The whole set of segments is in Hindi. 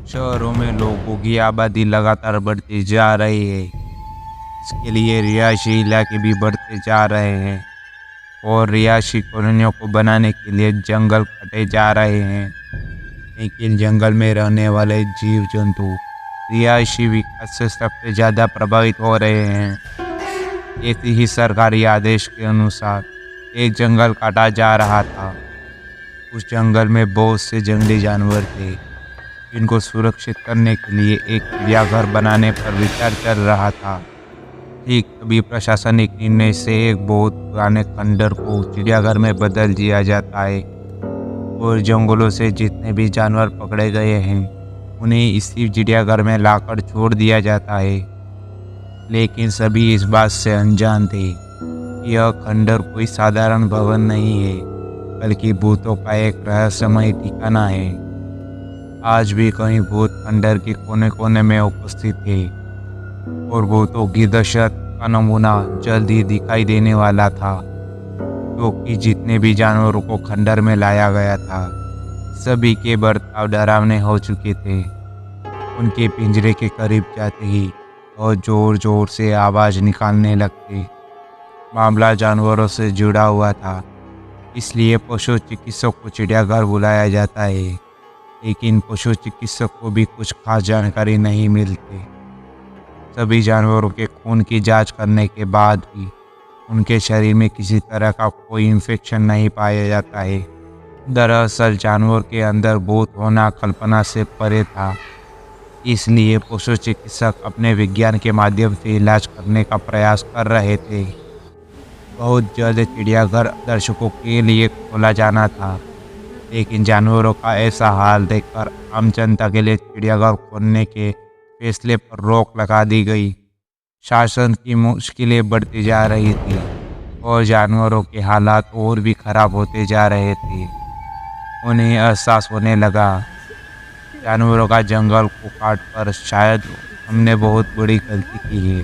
शहरों में लोगों की आबादी लगातार बढ़ती जा रही है। इसके लिए रिहायशी इलाके भी बढ़ते जा रहे हैं और रिहायशी कॉलोनियों को बनाने के लिए जंगल काटे जा रहे हैं। लेकिन जंगल में रहने वाले जीव जंतु रिहायशी विकास से सबसे ज़्यादा प्रभावित हो रहे हैं। ऐसे ही सरकारी आदेश के अनुसार एक जंगल काटा जा रहा था। उस जंगल में बहुत से जंगली जानवर थे जिनको सुरक्षित करने के लिए एक चिड़ियाघर बनाने पर विचार चल रहा था। ठीक तभी प्रशासनिक निर्णय से एक बहुत पुराने खंडर को चिड़ियाघर में बदल दिया जाता है और जंगलों से जितने भी जानवर पकड़े गए हैं उन्हें इसी चिड़ियाघर में लाकर छोड़ दिया जाता है। लेकिन सभी इस बात से अनजान थे कि यह खंडर कोई साधारण भवन नहीं है, बल्कि भूतों का एक रहस्यमय ठिकाना है। आज भी कई भूत खंडर के कोने कोने में उपस्थित थे और भूतों की दहशत का नमूना जल्द ही दिखाई देने वाला था, क्योंकि जितने भी जानवरों को खंडर में लाया गया था सभी के बर्ताव डरावने हो चुके थे। उनके पिंजरे के करीब जाते ही और जोर जोर से आवाज़ निकालने लगते। मामला जानवरों से जुड़ा हुआ था, इसलिए पशु चिकित्सक को चिड़ियाघर बुलाया जाता है। लेकिन पशु चिकित्सक को भी कुछ खास जानकारी नहीं मिलती। सभी जानवरों के खून की जांच करने के बाद भी उनके शरीर में किसी तरह का कोई इन्फेक्शन नहीं पाया जाता है। दरअसल जानवर के अंदर भूत होना कल्पना से परे था, इसलिए पशु चिकित्सक अपने विज्ञान के माध्यम से इलाज करने का प्रयास कर रहे थे। बहुत जल्द चिड़ियाघर दर्शकों के लिए खोला जाना था, लेकिन जानवरों का ऐसा हाल देखकर आम जनता के लिए चिड़ियाघर खोलने के फैसले पर रोक लगा दी गई। शासन की मुश्किलें बढ़ती जा रही थी और जानवरों के हालात और भी खराब होते जा रहे थे। उन्हें एहसास होने लगा, जानवरों का जंगल को काट कर शायद हमने बहुत बड़ी गलती की है।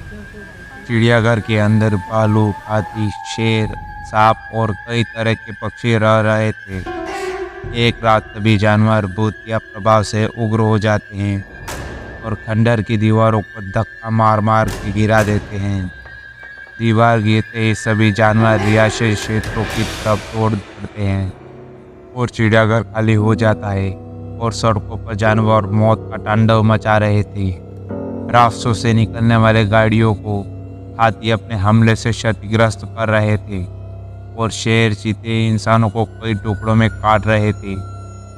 चिड़ियाघर के अंदर भालू, हाथी, शेर, सांप और कई तरह के पक्षी रह रहे थे। एक रात सभी जानवर भूत या प्रभाव से उग्र हो जाते हैं और खंडर की दीवारों को धक्का मार मार के गिरा देते हैं। दीवार गिरते ही सभी जानवर रिहायशी क्षेत्रों की तरफ दौड़ पड़ते हैं और चिड़ियाघर खाली हो जाता है और सड़कों पर जानवर मौत का तांडव मचा रहे थे। रास्तों से निकलने वाले गाड़ियों को हाथी अपने हमले से क्षतिग्रस्त कर रहे थे और शेर, चीते इंसानों को कई टुकड़ों में काट रहे थे।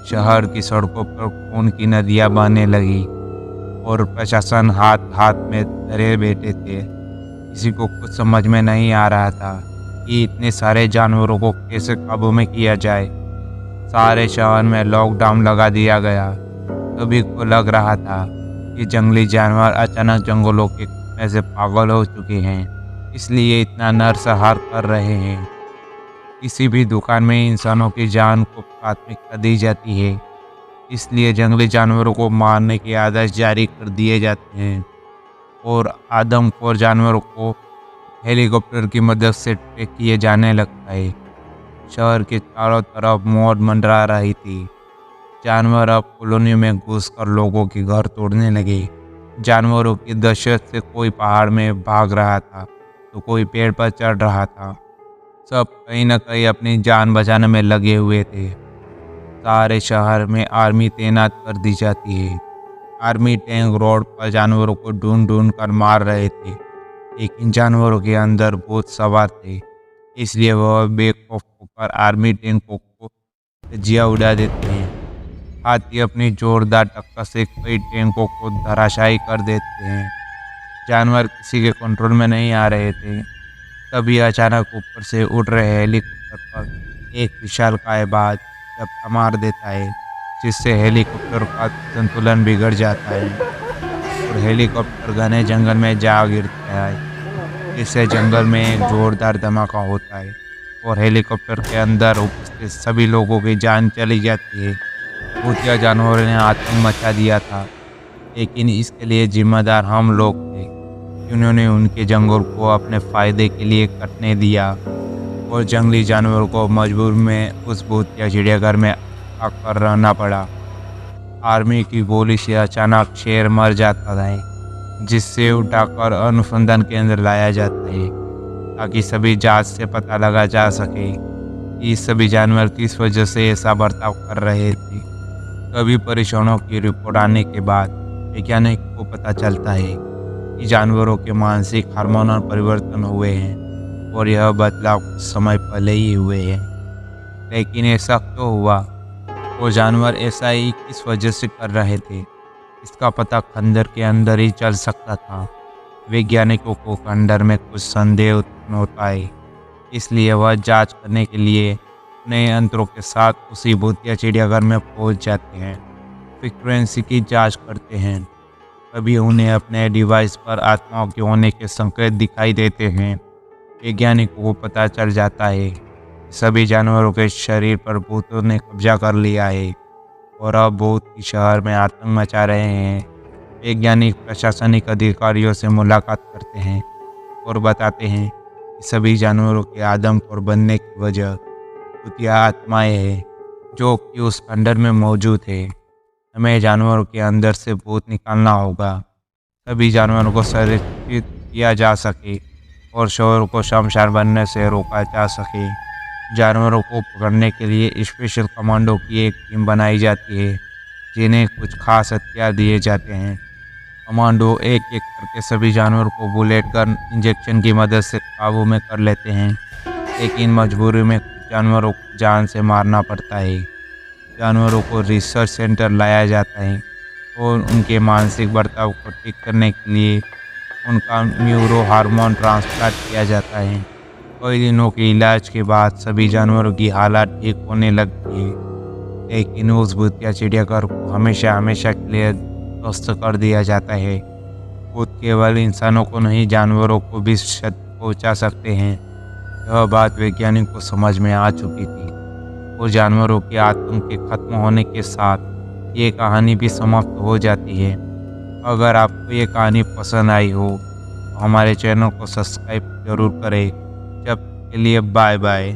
शहर की सड़कों पर खून की नदियां बहने लगी और प्रशासन हाथ हाथ में धरे बैठे थे। किसी को कुछ समझ में नहीं आ रहा था कि इतने सारे जानवरों को कैसे काबू में किया जाए। सारे शहर में लॉकडाउन लगा दिया गया। सभी को लग रहा था कि जंगली जानवर अचानक जंगलों के में से पागल हो चुके हैं, इसलिए इतना नरसंहार कर रहे हैं। किसी भी दुकान में इंसानों की जान को प्राथमिकता दी जाती है, इसलिए जंगली जानवरों को मारने के आदेश जारी कर दिए जाते हैं और आदमखोर जानवरों को हेलीकॉप्टर की मदद से ट्रैक किए जाने लगता है। शहर के चारों तरफ मौत मंडरा रही थी। जानवर अब कॉलोनियों में घुसकर लोगों के घर तोड़ने लगे। जानवरों की दहशत से कोई पहाड़ में भाग रहा था तो कोई पेड़ पर चढ़ रहा था। सब कहीं न कहीं अपनी जान बचाने में लगे हुए थे। सारे शहर में आर्मी तैनात कर दी जाती है। आर्मी टैंक रोड पर जानवरों को ढूंढ ढूंढ कर मार रहे थे, लेकिन जानवरों के अंदर भूत सवार थे, इसलिए वह बेखौफ होकर आर्मी टैंकों को धज्जियां उड़ा देते हैं। हाथी अपनी जोरदार टक्कर से कई टैंकों को धराशायी कर देते हैं। जानवर किसी के कंट्रोल में नहीं आ रहे थे। तभी अचानक ऊपर से उड़ रहे हेलीकॉप्टर पर एक विशालकाय बाज झपटा मार देता है, जिससे हेलीकॉप्टर का संतुलन बिगड़ जाता है और हेलीकॉप्टर घने जंगल में जा गिरता है। इससे जंगल में एक जोरदार धमाका होता है और हेलीकॉप्टर के अंदर उपस्थित सभी लोगों की जान चली जाती है। भूतिया जानवरों ने आतंक मचा दिया था, लेकिन इसके लिए जिम्मेदार हम लोग थे। उन्होंने उनके जंगल को अपने फायदे के लिए कटने दिया और जंगली जानवरों को मजबूर में उस भूतिया चिड़ियाघर में आकर रहना पड़ा। आर्मी की गोली से अचानक शेर मर जाता है, जिससे उठाकर अनुसंधान केंद्र लाया जाता है ताकि सभी जांच से पता लगा जा सके कि सभी जानवर किस वजह से ऐसा बर्ताव कर रहे थे। कभी परीक्षणों की रिपोर्ट आने के बाद वैज्ञानिक को पता चलता है कि जानवरों के मानसिक हार्मोनल परिवर्तन हुए हैं और यह बदलाव कुछ समय पहले ही हुए हैं। लेकिन ऐसा क्यों हुआ? वो जानवर ऐसा ही किस वजह से कर रहे थे? इसका पता खंडर के अंदर ही चल सकता था। वैज्ञानिकों को खंडर में कुछ संदेह उत्पन्न होता है, इसलिए वह जांच करने के लिए नए यंत्रों के साथ उसी भूतिया चिड़ियाघर में पहुंच जाते हैं। फ्रीक्वेंसी की जांच करते हैं। तभी उन्हें अपने डिवाइस पर आत्माओं के होने के संकेत दिखाई देते हैं। वैज्ञानिकों को पता चल जाता है कि सभी जानवरों के शरीर पर भूतों ने कब्जा कर लिया है और अब भूत की शहर में आतंक मचा रहे हैं। वैज्ञानिक प्रशासनिक अधिकारियों से मुलाकात करते हैं और बताते हैं कि सभी जानवरों के आदमखोर बनने की वजह भूतिया आत्माएं हैं जो कि उस खंडर में मौजूद है। हमें जानवरों के अंदर से भूत निकालना होगा, सभी जानवरों को संरक्षित किया जा सके और शहर को शमशान बनने से रोका जा सके। जानवरों को पकड़ने के लिए स्पेशल कमांडो की एक टीम बनाई जाती है, जिन्हें कुछ खास हथियार दिए जाते हैं। कमांडो एक एक करके सभी जानवरों को बुलेट गन इंजेक्शन की मदद से काबू में कर लेते हैं, लेकिन मजबूरी में कुछ जानवरों को जान से मारना पड़ता है। जानवरों को रिसर्च सेंटर लाया जाता है और उनके मानसिक बर्ताव को ठीक करने के लिए उनका न्यूरो हार्मोन ट्रांसप्लांट किया जाता है। कई दिनों के इलाज के बाद सभी जानवरों की हालत ठीक होने लगती है, लेकिन उस भूतिया चिड़ियाघर को हमेशा हमेशा के लिए ध्वस्त कर दिया जाता है। भूत केवल इंसानों को नहीं, जानवरों को भी क्षति पहुंचा सकते हैं। यह बात वैज्ञानिक को समझ में आ चुकी थी और जानवरों के आतंक के खत्म होने के साथ ये कहानी भी समाप्त हो जाती है। अगर आपको ये कहानी पसंद आई हो तो हमारे चैनल को सब्सक्राइब जरूर करें। जब के लिए बाय बाय।